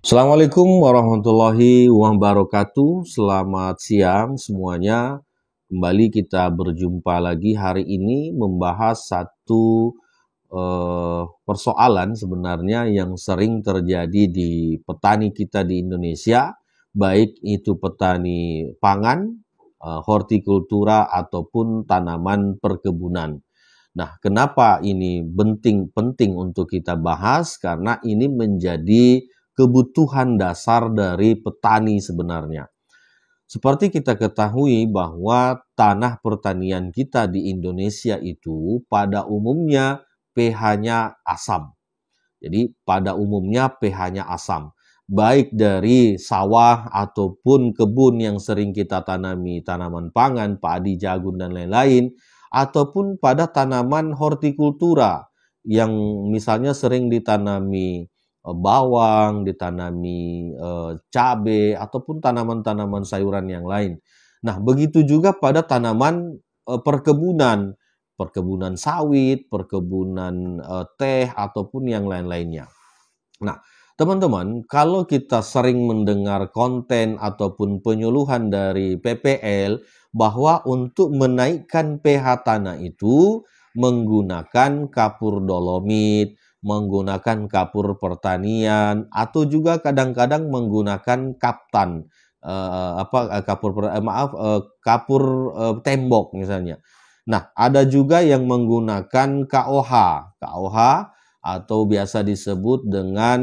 Assalamualaikum warahmatullahi wabarakatuh. Selamat siang semuanya. Kembali kita berjumpa lagi hari ini membahas satu persoalan sebenarnya yang sering terjadi di petani kita di Indonesia, baik itu petani pangan, hortikultura ataupun tanaman perkebunan. Nah, kenapa ini penting untuk kita bahas? Karena ini menjadi kebutuhan dasar dari petani sebenarnya. Seperti kita ketahui bahwa tanah pertanian kita di Indonesia itu pada umumnya pH-nya asam. Jadi pada umumnya pH-nya asam. Baik dari sawah ataupun kebun yang sering kita tanami, tanaman pangan, padi, jagung, dan lain-lain, ataupun pada tanaman hortikultura yang misalnya sering ditanami bawang, ditanami cabai, ataupun tanaman-tanaman sayuran yang lain. Nah, begitu juga pada tanaman perkebunan, perkebunan sawit, perkebunan teh, ataupun yang lain-lainnya. Nah, teman-teman, kalau kita sering mendengar konten ataupun penyuluhan dari PPL bahwa untuk menaikkan pH tanah itu menggunakan kapur dolomit, menggunakan kapur pertanian, atau juga kadang-kadang menggunakan kaptan, tembok misalnya. Nah, ada juga yang menggunakan KOH. KOH atau biasa disebut dengan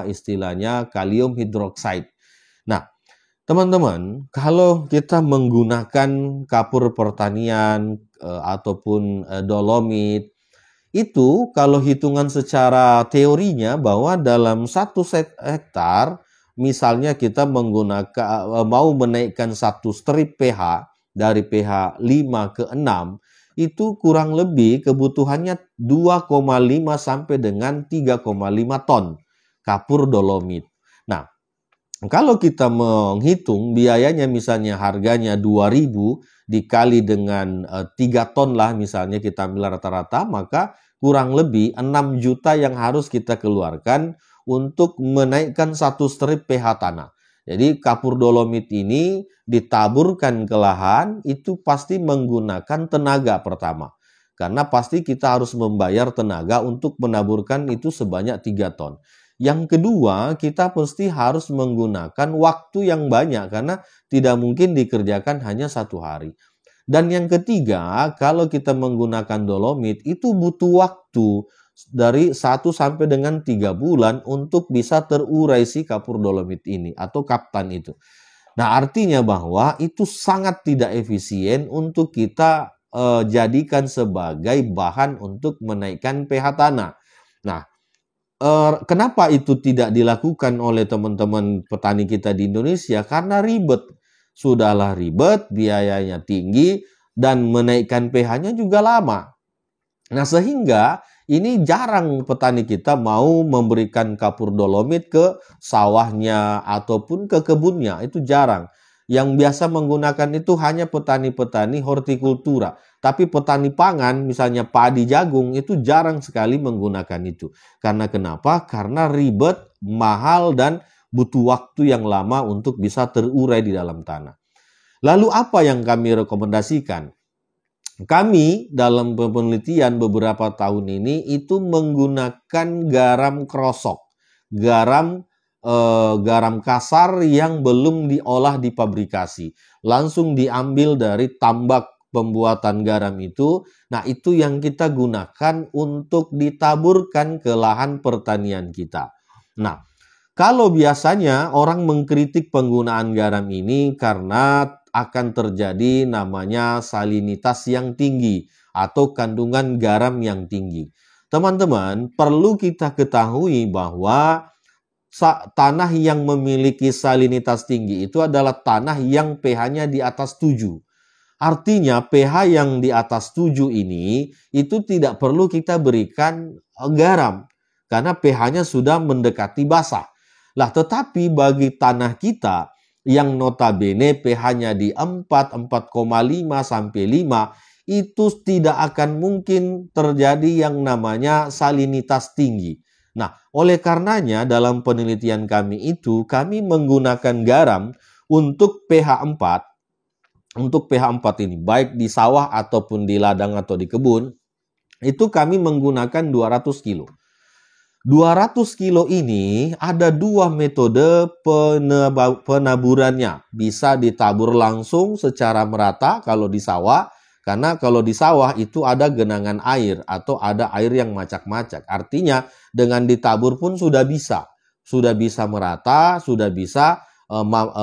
istilahnya kalium hidroksida. Nah, teman-teman, kalau kita menggunakan kapur pertanian ataupun dolomit, itu kalau hitungan secara teorinya bahwa dalam 1 hektar, misalnya kita mau menaikkan satu strip pH dari pH 5 ke 6, itu kurang lebih kebutuhannya 2,5 sampai dengan 3,5 ton kapur dolomit. Nah, kalau kita menghitung biayanya misalnya harganya 2.000 dikali dengan 3 ton lah misalnya kita ambil rata-rata, maka kurang lebih 6 juta yang harus kita keluarkan untuk menaikkan satu strip pH tanah. Jadi kapur dolomit ini ditaburkan ke lahan itu pasti menggunakan tenaga pertama. Karena pasti kita harus membayar tenaga untuk menaburkan itu sebanyak 3 ton. Yang kedua, kita pasti harus menggunakan waktu yang banyak karena tidak mungkin dikerjakan hanya 1 hari. Dan yang ketiga, kalau kita menggunakan dolomit itu butuh waktu dari 1 sampai dengan 3 bulan untuk bisa terurai si kapur dolomit ini atau kaptan itu. Nah, artinya bahwa itu sangat tidak efisien untuk kita jadikan sebagai bahan untuk menaikkan pH tanah. Nah, kenapa itu tidak dilakukan oleh teman-teman petani kita di Indonesia? Karena ribet. Sudahlah ribet, biayanya tinggi, dan menaikkan pH-nya juga lama. Nah, sehingga ini jarang petani kita mau memberikan kapur dolomit ke sawahnya ataupun ke kebunnya. Itu jarang. Yang biasa menggunakan itu hanya petani-petani hortikultura. Tapi petani pangan, misalnya padi jagung, itu jarang sekali menggunakan itu. Karena kenapa? Karena ribet, mahal, dan butuh waktu yang lama untuk bisa terurai di dalam tanah. Lalu apa yang kami rekomendasikan? Kami dalam penelitian beberapa tahun ini itu menggunakan garam krosok, garam kasar yang belum diolah di pabrikasi, langsung diambil dari tambak pembuatan garam itu. Nah, itu yang kita gunakan untuk ditaburkan ke lahan pertanian kita. Nah, kalau biasanya orang mengkritik penggunaan garam ini karena akan terjadi namanya salinitas yang tinggi atau kandungan garam yang tinggi. Teman-teman, perlu kita ketahui bahwa tanah yang memiliki salinitas tinggi itu adalah tanah yang pH-nya di atas 7. Artinya pH yang di atas 7 ini itu tidak perlu kita berikan garam karena pH-nya sudah mendekati basah. Lah, tetapi bagi tanah kita yang notabene pH-nya di 4, 4,5 sampai 5, itu tidak akan mungkin terjadi yang namanya salinitas tinggi. Nah, oleh karenanya dalam penelitian kami itu, kami menggunakan garam untuk pH 4, untuk pH 4 ini, baik di sawah ataupun di ladang atau di kebun, itu kami menggunakan 200 kilo. 200 kilo ini ada dua metode penaburannya. Bisa ditabur langsung secara merata kalau di sawah. Karena kalau di sawah itu ada genangan air atau ada air yang macak-macak. Artinya dengan ditabur pun sudah bisa. Sudah bisa merata, sudah bisa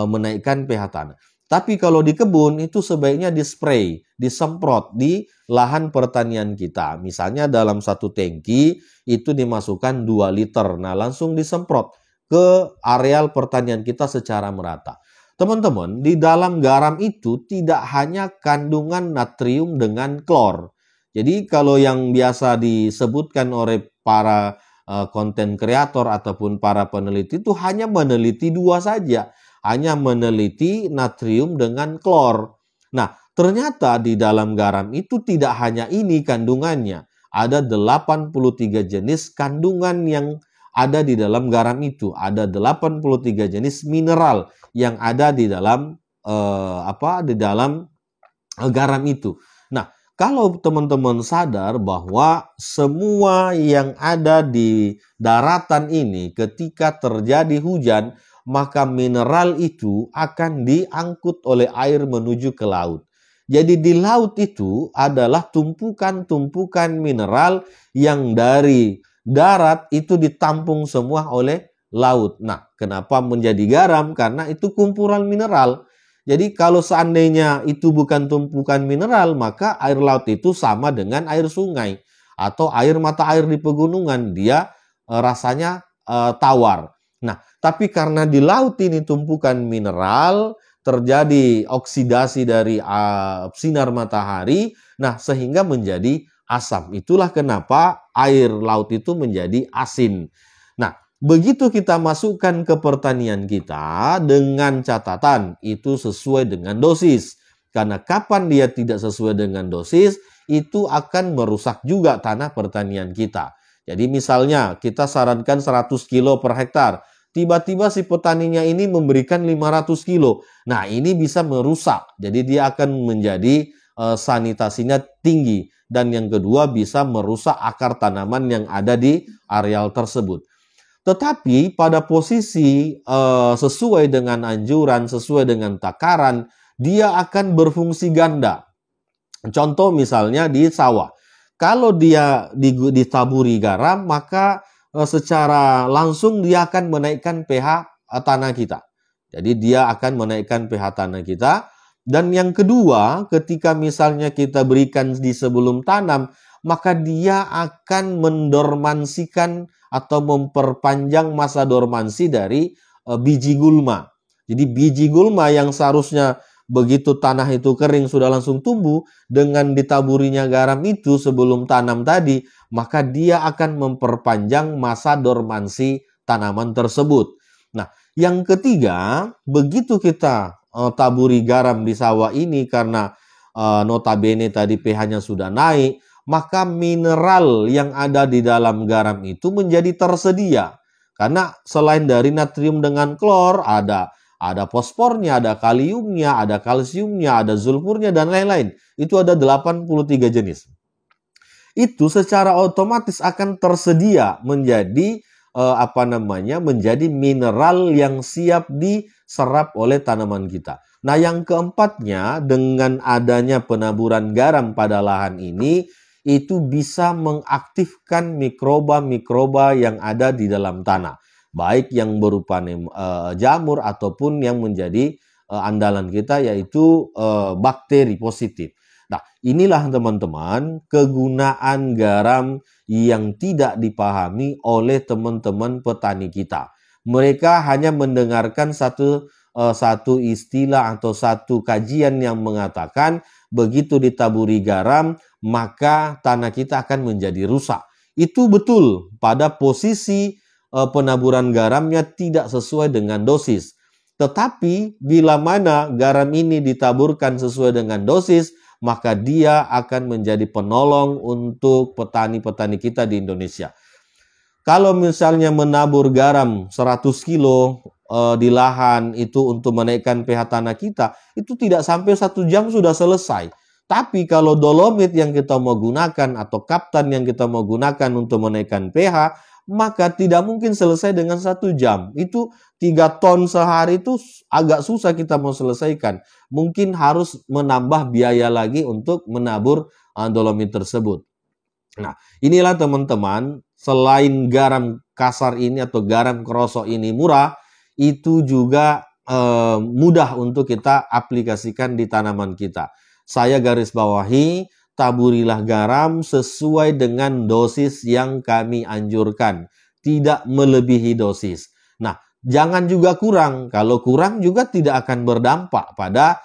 menaikkan pH tanah. Tapi kalau di kebun itu sebaiknya di-spray, disemprot di lahan pertanian kita. Misalnya dalam satu tangki itu dimasukkan 2 liter. Nah, langsung disemprot ke areal pertanian kita secara merata. Teman-teman, di dalam garam itu tidak hanya kandungan natrium dengan klor. Jadi kalau yang biasa disebutkan oleh para konten kreator ataupun para peneliti itu hanya meneliti 2 saja. Hanya meneliti natrium dengan klor. Nah, ternyata di dalam garam itu tidak hanya ini kandungannya. Ada 83 jenis kandungan yang ada di dalam garam itu. Ada 83 jenis mineral yang ada di dalam garam itu. Nah, kalau teman-teman sadar bahwa semua yang ada di daratan ini ketika terjadi hujan, maka mineral itu akan diangkut oleh air menuju ke laut. Jadi di laut itu adalah tumpukan-tumpukan mineral yang dari darat itu ditampung semua oleh laut. Nah, kenapa menjadi garam? Karena itu kumpulan mineral. Jadi kalau seandainya itu bukan tumpukan mineral, maka air laut itu sama dengan air sungai atau air mata air di pegunungan. Dia rasanya tawar. Nah, tapi karena di laut ini tumpukan mineral, terjadi oksidasi dari sinar matahari, nah sehingga menjadi asam. Itulah kenapa air laut itu menjadi asin. Nah, begitu kita masukkan ke pertanian kita dengan catatan itu sesuai dengan dosis. Karena kapan dia tidak sesuai dengan dosis, itu akan merusak juga tanah pertanian kita. Jadi misalnya kita sarankan 100 kilo per hektar. Tiba-tiba si petaninya ini memberikan 500 kilo. Nah, ini bisa merusak. Jadi dia akan menjadi sanitasinya tinggi. Dan yang kedua bisa merusak akar tanaman yang ada di areal tersebut. Tetapi pada posisi sesuai dengan anjuran, sesuai dengan takaran, dia akan berfungsi ganda. Contoh misalnya di sawah. Kalau dia ditaburi garam, maka secara langsung dia akan menaikkan pH tanah kita. Jadi dia akan menaikkan pH tanah kita. Dan yang kedua, ketika misalnya kita berikan di sebelum tanam, maka dia akan mendormansikan atau memperpanjang masa dormansi dari biji gulma. Jadi biji gulma yang seharusnya begitu tanah itu kering sudah langsung tumbuh, dengan ditaburinya garam itu sebelum tanam tadi, maka dia akan memperpanjang masa dormansi tanaman tersebut. Nah, yang ketiga, begitu kita taburi garam di sawah ini karena notabene tadi pH-nya sudah naik, maka mineral yang ada di dalam garam itu menjadi tersedia. Karena selain dari natrium dengan klor, ada fosfornya, ada kaliumnya, ada kalsiumnya, ada sulfurnya, dan lain-lain. Itu ada 83 jenis. Itu secara otomatis akan tersedia menjadi menjadi mineral yang siap diserap oleh tanaman kita. Nah, yang keempatnya, dengan adanya penaburan garam pada lahan ini, itu bisa mengaktifkan mikroba-mikroba yang ada di dalam tanah. Baik yang berupa jamur ataupun yang menjadi andalan kita yaitu bakteri positif. Nah, inilah teman-teman kegunaan garam yang tidak dipahami oleh teman-teman petani kita. Mereka hanya mendengarkan satu istilah atau satu kajian yang mengatakan begitu ditaburi garam maka tanah kita akan menjadi rusak. Itu betul pada posisi penaburan garamnya tidak sesuai dengan dosis. Tetapi bila mana garam ini ditaburkan sesuai dengan dosis, maka dia akan menjadi penolong untuk petani-petani kita di Indonesia. Kalau misalnya menabur garam 100 kilo di lahan itu untuk menaikkan pH tanah kita, itu tidak sampai 1 jam sudah selesai. Tapi kalau dolomit yang kita mau gunakan atau kaptan yang kita mau gunakan untuk menaikkan pH, maka tidak mungkin selesai dengan 1 jam. Itu 3 ton sehari itu agak susah kita mau selesaikan. Mungkin harus menambah biaya lagi untuk menabur dolomit tersebut. Nah, inilah teman-teman, selain garam kasar ini atau garam kerosok ini murah, itu juga mudah untuk kita aplikasikan di tanaman kita. Saya garis bawahi, taburilah garam sesuai dengan dosis yang kami anjurkan, tidak melebihi dosis. Nah, jangan juga kurang. Kalau kurang juga tidak akan berdampak pada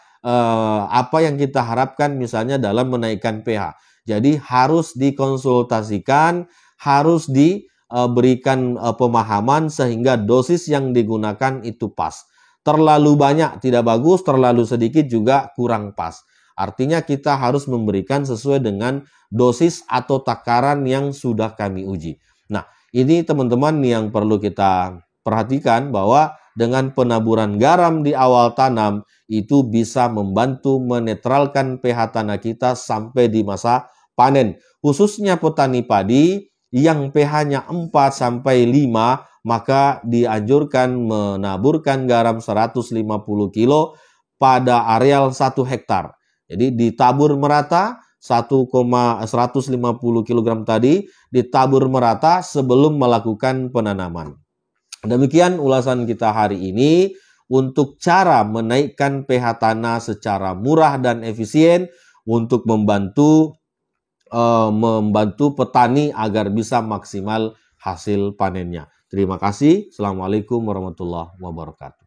apa yang kita harapkan misalnya dalam menaikkan pH. Jadi harus dikonsultasikan, harus diberikan pemahaman sehingga dosis yang digunakan itu pas. Terlalu banyak tidak bagus, terlalu sedikit juga kurang pas. Artinya kita harus memberikan sesuai dengan dosis atau takaran yang sudah kami uji. Nah, ini teman-teman yang perlu kita perhatikan bahwa dengan penaburan garam di awal tanam itu bisa membantu menetralkan pH tanah kita sampai di masa panen. Khususnya petani padi yang pH-nya 4 sampai 5, maka dianjurkan menaburkan garam 150 kilo pada areal 1 hektar. Jadi ditabur merata 150 kg tadi ditabur merata sebelum melakukan penanaman. Demikian ulasan kita hari ini untuk cara menaikkan pH tanah secara murah dan efisien untuk membantu petani agar bisa maksimal hasil panennya. Terima kasih. Assalamualaikum warahmatullahi wabarakatuh.